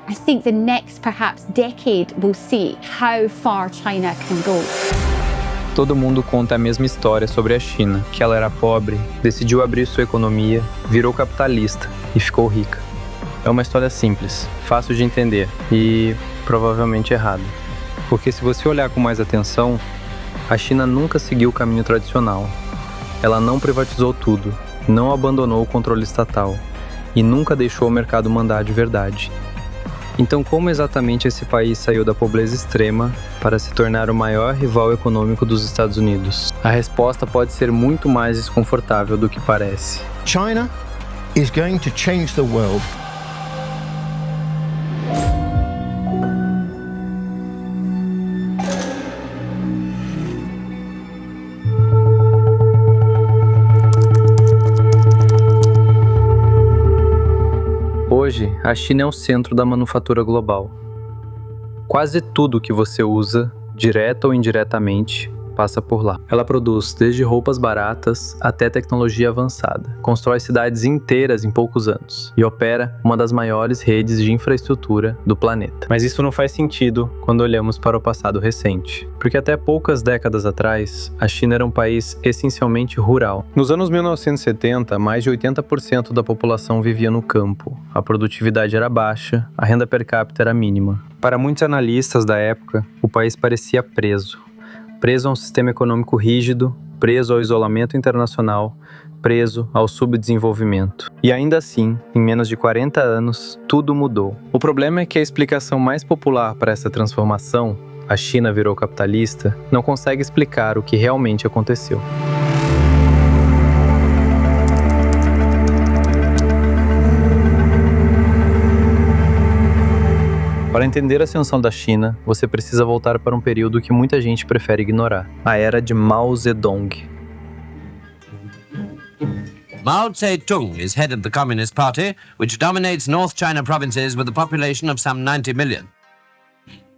I think the next perhaps decade will see how far China can go. Todo mundo conta a mesma história sobre a China, que ela era pobre, decidiu abrir sua economia, virou capitalista e ficou rica. É uma história simples, fácil de entender e provavelmente errada. Porque se você olhar com mais atenção, a China nunca seguiu o caminho tradicional. Ela não privatizou tudo, não abandonou o controle estatal e nunca deixou o mercado mandar de verdade. Então, como exatamente esse país saiu da pobreza extrema para se tornar o maior rival econômico dos Estados Unidos? A resposta pode ser muito mais desconfortável do que parece. China is going to change the world. Hoje, a China é o centro da manufatura global. Quase tudo que você usa, direta ou indiretamente, passa por lá. Ela produz desde roupas baratas até tecnologia avançada, constrói cidades inteiras em poucos anos e opera uma das maiores redes de infraestrutura do planeta. Mas isso não faz sentido quando olhamos para o passado recente, porque até poucas décadas atrás, a China era um país essencialmente rural. Nos anos 1970, mais de 80% da população vivia no campo, a produtividade era baixa, a renda per capita era mínima. Para muitos analistas da época, o país parecia preso a um sistema econômico rígido, preso ao isolamento internacional, preso ao subdesenvolvimento. E ainda assim, em menos de 40 anos, tudo mudou. O problema é que a explicação mais popular para essa transformação, a China virou capitalista, não consegue explicar o que realmente aconteceu. Para entender a ascensão da China, você precisa voltar para um período que muita gente prefere ignorar, a era de Mao Zedong. Mao Zedong is head of the Communist Party, which dominates North China provinces with a population of some 90 million.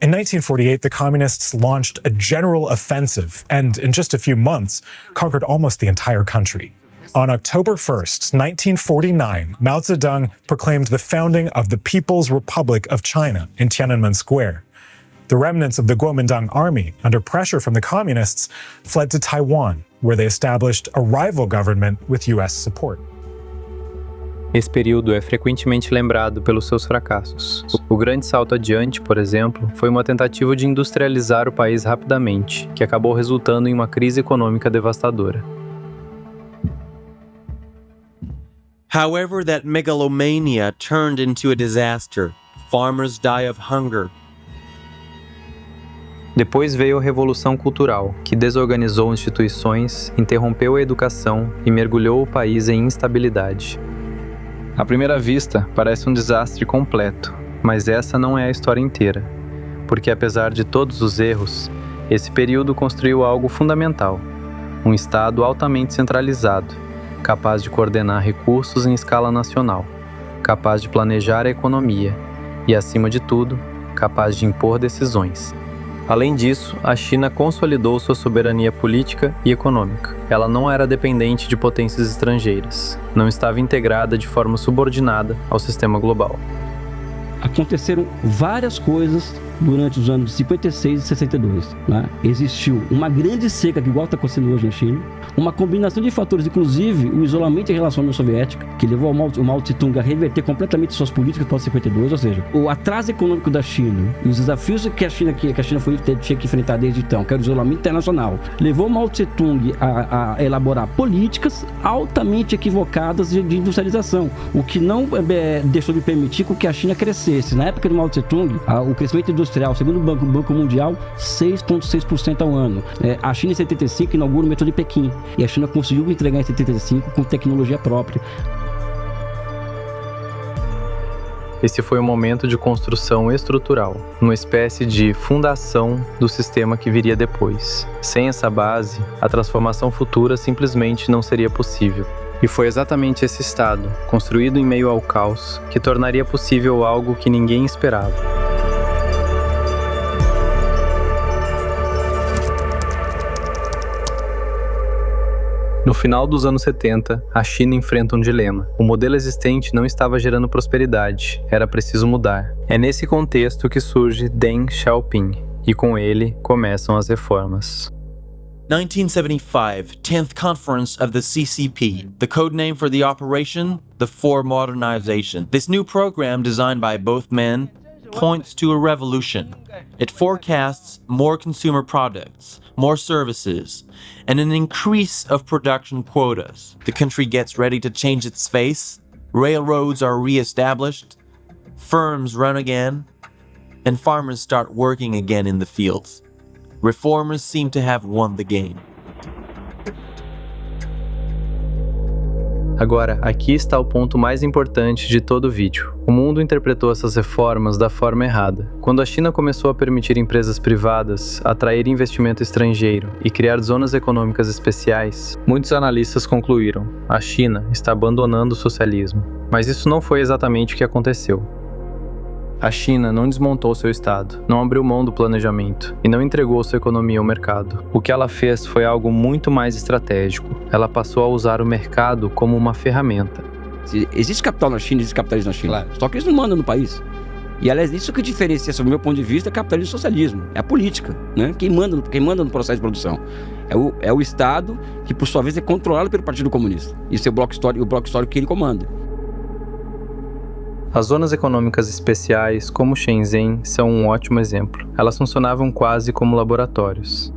In 1948, the communists launched a general offensive and, in just a few months, conquered almost the entire country. On October 1st, 1949, Mao Zedong proclaimed the founding of the People's Republic of China in Tiananmen Square. The remnants of the Kuomintang army, under pressure from the communists, fled to Taiwan, where they established a rival government with US support. Esse período é frequentemente lembrado pelos seus fracassos. O grande salto adiante, por exemplo, foi uma tentativa de industrializar o país rapidamente, que acabou resultando em uma crise econômica devastadora. However, that megalomania turned into a disaster. Farmers die of hunger. Depois veio a Revolução Cultural, que desorganizou instituições, interrompeu a educação e mergulhou o país em instabilidade. À primeira vista, parece um desastre completo, mas essa não é a história inteira, porque apesar de todos os erros, esse período construiu algo fundamental, um Estado altamente centralizado, capaz de coordenar recursos em escala nacional, capaz de planejar a economia e, acima de tudo, capaz de impor decisões. Além disso, a China consolidou sua soberania política e econômica. Ela não era dependente de potências estrangeiras, não estava integrada de forma subordinada ao sistema global. Aconteceram várias coisas durante os anos de 56 e 62. Né? Existiu uma grande seca, que igual está acontecendo hoje na China, uma combinação de fatores, inclusive o isolamento em relação à União Soviética, que levou o Mao Tse-tung a reverter completamente suas políticas pós-52, ou seja, o atraso econômico da China e os desafios que a China tinha que enfrentar desde então, que era o isolamento internacional, levou o Mao Tse-tung a elaborar políticas altamente equivocadas de industrialização, o que não deixou de permitir com que a China crescesse. Na época do Mao Tse-tung, o crescimento industrial, segundo o Banco Mundial, 6,6% ao ano. A China, em 75, inaugura o metrô de Pequim. E a China conseguiu entregar em 75 com tecnologia própria. Esse foi um momento de construção estrutural, uma espécie de fundação do sistema que viria depois. Sem essa base, a transformação futura simplesmente não seria possível. E foi exatamente esse estado, construído em meio ao caos, que tornaria possível algo que ninguém esperava. No final dos anos 70, a China enfrenta um dilema. O modelo existente não estava gerando prosperidade, era preciso mudar. É nesse contexto que surge Deng Xiaoping, e com ele começam as reformas. 1975, 10th Conference of the CCP. The code name for the operation, the Four Modernization. This new program, designed by both men, points to a revolution. It forecasts more consumer products, more services, and an increase of production quotas. The country gets ready to change its face, railroads are re-established, firms run again, and farmers start working again in the fields. Reformers seem to have won the game. Agora, aqui está o ponto mais importante de todo o vídeo. O mundo interpretou essas reformas da forma errada. Quando a China começou a permitir empresas privadas atrair investimento estrangeiro e criar zonas econômicas especiais, muitos analistas concluíram: a China está abandonando o socialismo. Mas isso não foi exatamente o que aconteceu. A China não desmontou seu Estado, não abriu mão do planejamento e não entregou sua economia ao mercado. O que ela fez foi algo muito mais estratégico. Ela passou a usar o mercado como uma ferramenta. Existe capital na China, existe capitalismo na China. Claro. Só que eles não mandam no país. E, aliás, isso que diferencia, sob o meu ponto de vista, capitalismo e socialismo. É a política, né? Quem manda no processo de produção. É o Estado que, por sua vez, é controlado pelo Partido Comunista. Isso é o bloco histórico que ele comanda. As zonas econômicas especiais, como Shenzhen, são um ótimo exemplo. Elas funcionavam quase como laboratórios.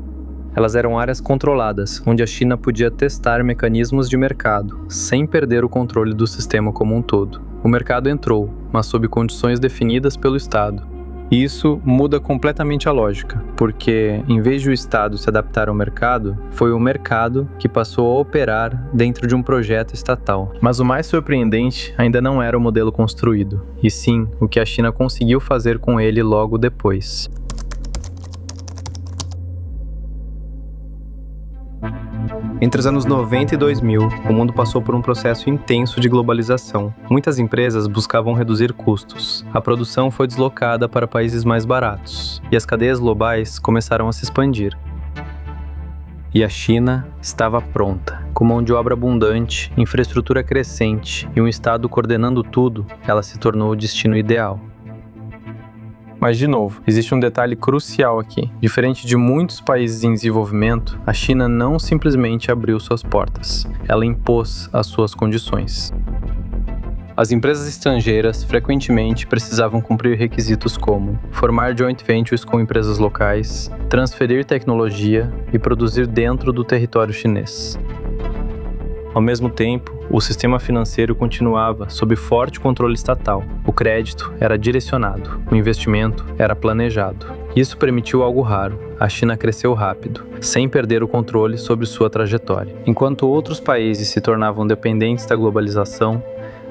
Elas eram áreas controladas, onde a China podia testar mecanismos de mercado, sem perder o controle do sistema como um todo. O mercado entrou, mas sob condições definidas pelo Estado. E isso muda completamente a lógica, porque, em vez de o Estado se adaptar ao mercado, foi o mercado que passou a operar dentro de um projeto estatal. Mas o mais surpreendente ainda não era o modelo construído, e sim o que a China conseguiu fazer com ele logo depois. Entre os anos 90 e 2000, o mundo passou por um processo intenso de globalização. Muitas empresas buscavam reduzir custos. A produção foi deslocada para países mais baratos, e as cadeias globais começaram a se expandir. E a China estava pronta. Com mão de obra abundante, infraestrutura crescente e um Estado coordenando tudo, ela se tornou o destino ideal. Mas, de novo, existe um detalhe crucial aqui. Diferente de muitos países em desenvolvimento, a China não simplesmente abriu suas portas. Ela impôs as suas condições. As empresas estrangeiras frequentemente precisavam cumprir requisitos como formar joint ventures com empresas locais, transferir tecnologia e produzir dentro do território chinês. Ao mesmo tempo, o sistema financeiro continuava sob forte controle estatal. O crédito era direcionado, o investimento era planejado. Isso permitiu algo raro: a China cresceu rápido, sem perder o controle sobre sua trajetória. Enquanto outros países se tornavam dependentes da globalização,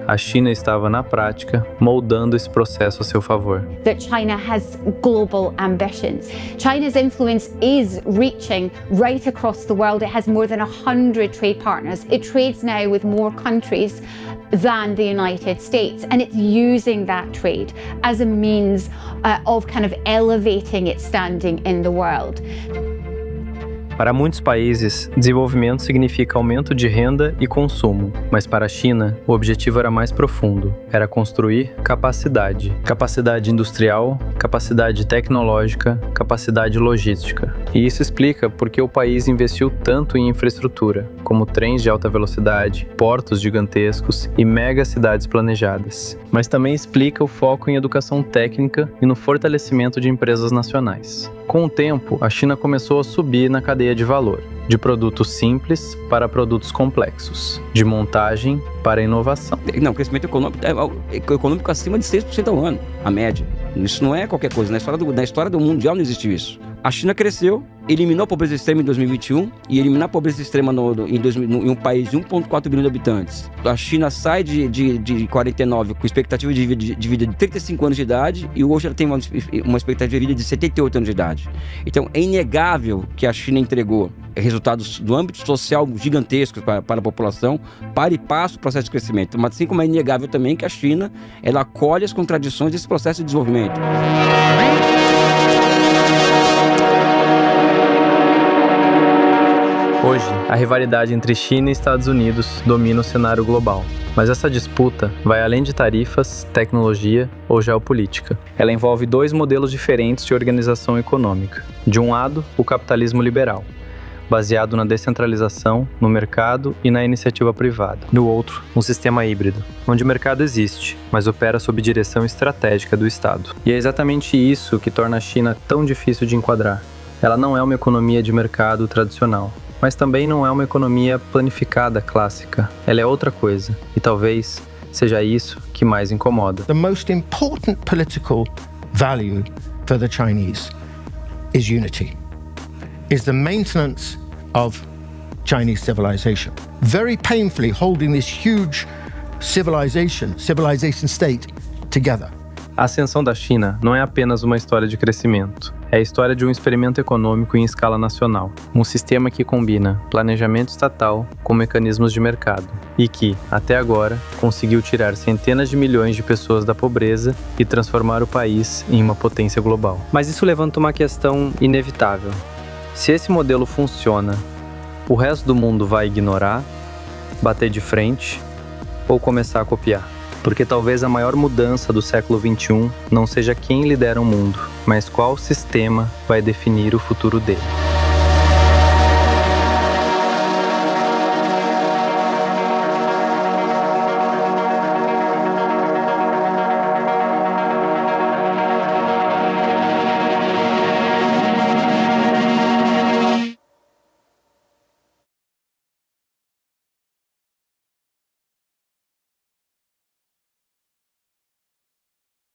a China estava, na prática, moldando esse processo a seu favor. That China has global ambitions. China's influence is reaching right across the world. It has more than 100 trade partners. It trades now with more countries than the United States, and it's using that trade as a means of kind of elevating its standing in the world. Para muitos países, desenvolvimento significa aumento de renda e consumo, mas para a China, o objetivo era mais profundo. Era construir capacidade. Capacidade industrial, capacidade tecnológica, capacidade logística. E isso explica por que o país investiu tanto em infraestrutura, como trens de alta velocidade, portos gigantescos e mega cidades planejadas. Mas também explica o foco em educação técnica e no fortalecimento de empresas nacionais. Com o tempo, a China começou a subir na cadeia de valor, de produtos simples para produtos complexos, de montagem para inovação. Não, o crescimento econômico acima de 6% ao ano, a média. Isso não é qualquer coisa. Na história do mundial não existe isso. A China cresceu, eliminou a pobreza extrema em 2021 e eliminar a pobreza extrema em um país de 1,4 bilhão de habitantes. A China sai de 49 com expectativa de vida de 35 anos de idade e hoje ela tem uma expectativa de vida de 78 anos de idade. Então é inegável que a China entregou resultados do âmbito social gigantescos para a população, para e passa o processo de crescimento. Mas assim como é inegável também que a China ela acolhe as contradições desse processo de desenvolvimento. Hoje, a rivalidade entre China e Estados Unidos domina o cenário global. Mas essa disputa vai além de tarifas, tecnologia ou geopolítica. Ela envolve dois modelos diferentes de organização econômica. De um lado, o capitalismo liberal, baseado na descentralização, no mercado e na iniciativa privada. Do outro, um sistema híbrido, onde o mercado existe, mas opera sob direção estratégica do Estado. E é exatamente isso que torna a China tão difícil de enquadrar. Ela não é uma economia de mercado tradicional, mas também não é uma economia planificada clássica. Ela é outra coisa, e talvez seja isso que mais incomoda. The most important political value for the Chinese is unity, is the maintenance of Chinese civilization. Very painfully holding this huge civilization state together. A ascensão da China não é apenas uma história de crescimento. É a história de um experimento econômico em escala nacional. Um sistema que combina planejamento estatal com mecanismos de mercado. E que, até agora, conseguiu tirar centenas de milhões de pessoas da pobreza e transformar o país em uma potência global. Mas isso levanta uma questão inevitável. Se esse modelo funciona, o resto do mundo vai ignorar, bater de frente ou começar a copiar? Porque talvez a maior mudança do século XXI não seja quem lidera o mundo, mas qual sistema vai definir o futuro dele.